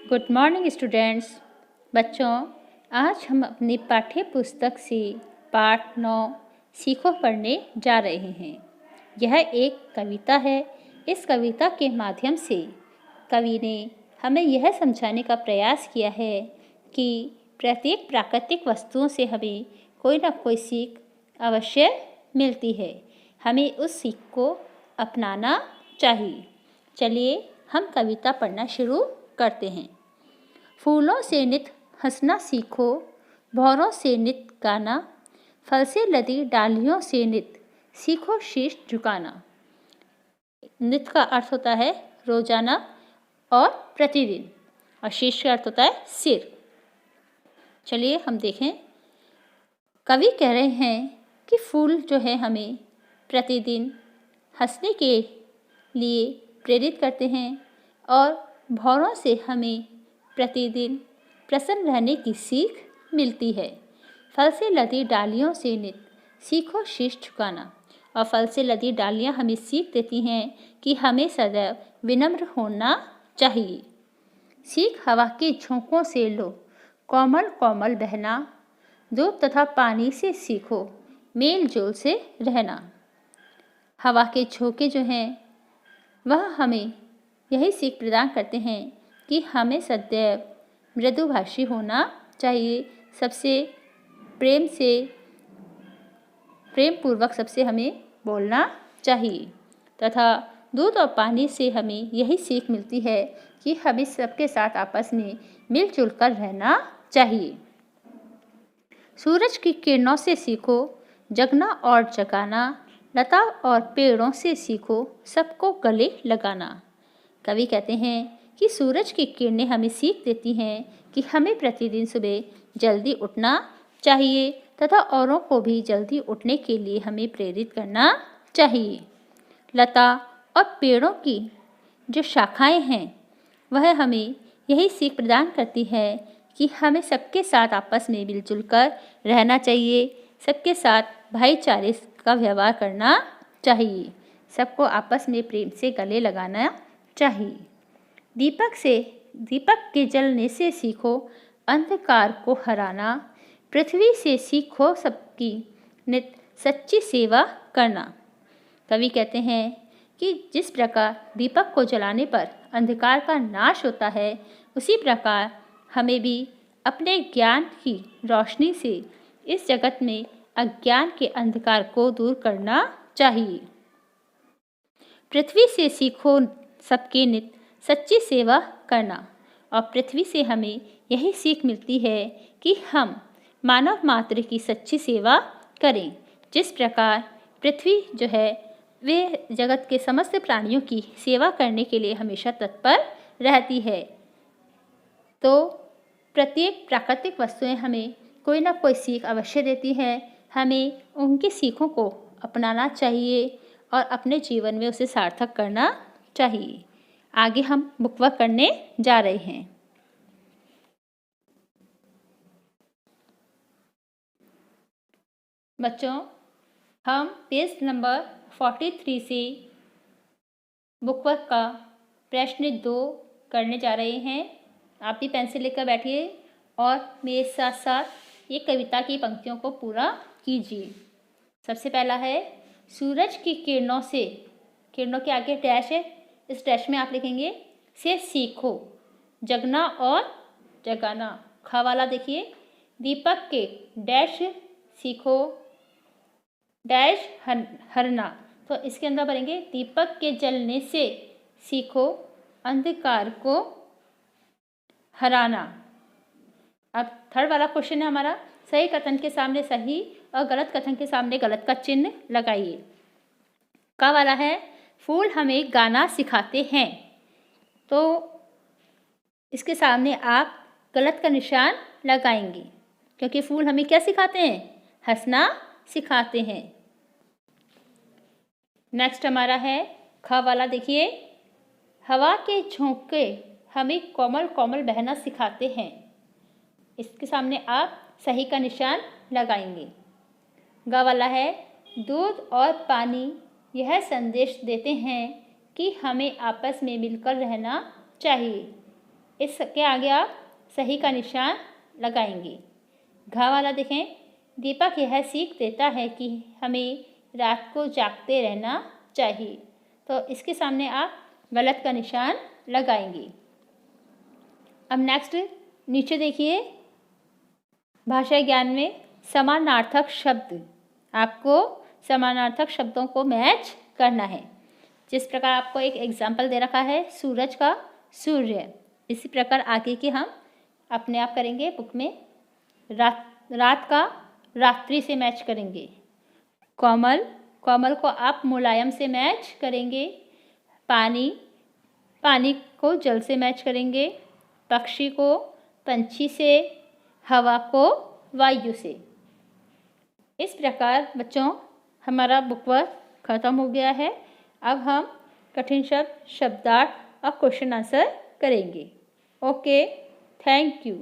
Good morning students. बच्चों, आज हम अपनी पाठ्य पुस्तक से पाठ 9 सीखो पढ़ने जा रहे हैं। यह एक कविता है। इस कविता के माध्यम से कवि ने हमें यह समझाने का प्रयास किया है कि प्रत्येक प्राकृतिक वस्तुओं से हमें कोई ना कोई सीख अवश्य मिलती है। हमें उस सीख को अपनाना चाहिए। चलिए हम कविता पढ़ना शुरू करते हैं। फूलों से नित हंसना सीखो, भौरों से नित गाना, फल से लदी डालियों से नित सीखो शीश झुकाना। नित का अर्थ होता है रोजाना और प्रतिदिन, और शीश का अर्थ होता है सिर। चलिए हम देखें। कवि कह रहे हैं कि फूल जो है हमें प्रतिदिन हंसने के लिए प्रेरित करते हैं और भौरों से हमें प्रतिदिन प्रसन्न रहने की सीख मिलती है। फल से लदी डालियों से नित सीखो शीश झुकाना। और फल से लदी डालियां हमें सीख देती हैं कि हमें सदैव विनम्र होना चाहिए। सीख हवा के झोंकों से लो, कोमल कोमल बहना, धूप तथा पानी से सीखो मेल जोल से रहना। हवा के झोंके जो हैं वह हमें यही सीख प्रदान करते हैं कि हमें सदैव मृदुभाषी होना चाहिए। सबसे प्रेमपूर्वक सबसे हमें बोलना चाहिए तथा दूध और पानी से हमें यही सीख मिलती है कि हमें सबके साथ आपस में मिलजुल कर रहना चाहिए। सूरज की किरणों से सीखो जगना और जगाना, लता और पेड़ों से सीखो सबको गले लगाना। कवि कहते हैं कि सूरज की किरणें हमें सीख देती हैं कि हमें प्रतिदिन सुबह जल्दी उठना चाहिए तथा औरों को भी जल्दी उठने के लिए हमें प्रेरित करना चाहिए। लता और पेड़ों की जो शाखाएं हैं वह हमें यही सीख प्रदान करती है कि हमें सबके साथ आपस में मिलजुल कर रहना चाहिए, सबके साथ भाईचारे का व्यवहार करना चाहिए, सबको आपस में प्रेम से गले लगाना चाहिए। दीपक के जलने से सीखो अंधकार को हराना, पृथ्वी से सीखो सबकी नित सच्ची सेवा करना। कवि कहते हैं कि जिस प्रकार दीपक को जलाने पर अंधकार का नाश होता है, उसी प्रकार हमें भी अपने ज्ञान की रोशनी से इस जगत में अज्ञान के अंधकार को दूर करना चाहिए। पृथ्वी से सीखो सबकी नित सच्ची सेवा करना। और पृथ्वी से हमें यही सीख मिलती है कि हम मानव मात्र की सच्ची सेवा करें। जिस प्रकार पृथ्वी जो है वे जगत के समस्त प्राणियों की सेवा करने के लिए हमेशा तत्पर रहती है, तो प्रत्येक प्राकृतिक वस्तुएं हमें कोई ना कोई सीख अवश्य देती है। हमें उनकी सीखों को अपनाना चाहिए और अपने जीवन में उसे सार्थक करना चाहिए। आगे हम बुकवर्क करने जा रहे हैं। बच्चों, हम पेज नंबर 43 से बुकवर्क का प्रश्न 2 करने जा रहे हैं। आप भी पेंसिल लेकर बैठिए और मेरे साथ साथ ये कविता की पंक्तियों को पूरा कीजिए। सबसे पहला है सूरज की किरणों से, किरणों के आगे डैश है, इस डैश में आप लिखेंगे से सीखो जगना और जगाना। खा वाला देखिए, दीपक के डैश सीखो डैश हरना, तो इसके अंदर भरेंगे दीपक के जलने से सीखो अंधकार को हराना। अब थर्ड वाला क्वेश्चन है हमारा, सही कथन के सामने सही और गलत कथन के सामने गलत का चिन्ह लगाइए। का वाला है फूल हमें गाना सिखाते हैं, तो इसके सामने आप गलत का निशान लगाएंगे क्योंकि फूल हमें क्या सिखाते हैं? हंसना सिखाते हैं। नेक्स्ट हमारा है ख वाला, देखिए हवा के झोंके हमें कोमल कोमल बहना सिखाते हैं, इसके सामने आप सही का निशान लगाएंगे। ग वाला है दूध और पानी यह संदेश देते हैं कि हमें आपस में मिलकर रहना चाहिए, इसके आगे आप सही का निशान लगाएंगे। घ वाला देखें, दीपक यह सीख देता है कि हमें रात को जागते रहना चाहिए, तो इसके सामने आप गलत का निशान लगाएंगे। अब नेक्स्ट नीचे देखिए, भाषा ज्ञान में समानार्थक शब्द, आपको समानार्थक शब्दों को मैच करना है। जिस प्रकार आपको एक एग्जाम्पल दे रखा है सूरज का सूर्य, इसी प्रकार आगे के हम अपने आप करेंगे बुक में। रात का रात्रि से मैच करेंगे। कोमल, कोमल को आप मुलायम से मैच करेंगे। पानी, पानी को जल से मैच करेंगे। पक्षी को पंछी से, हवा को वायु से। इस प्रकार बच्चों हमारा बुक वर्क ख़त्म हो गया है। अब हम कठिन शब्द, शब्दार्थ और क्वेश्चन आंसर करेंगे। Okay, thank you.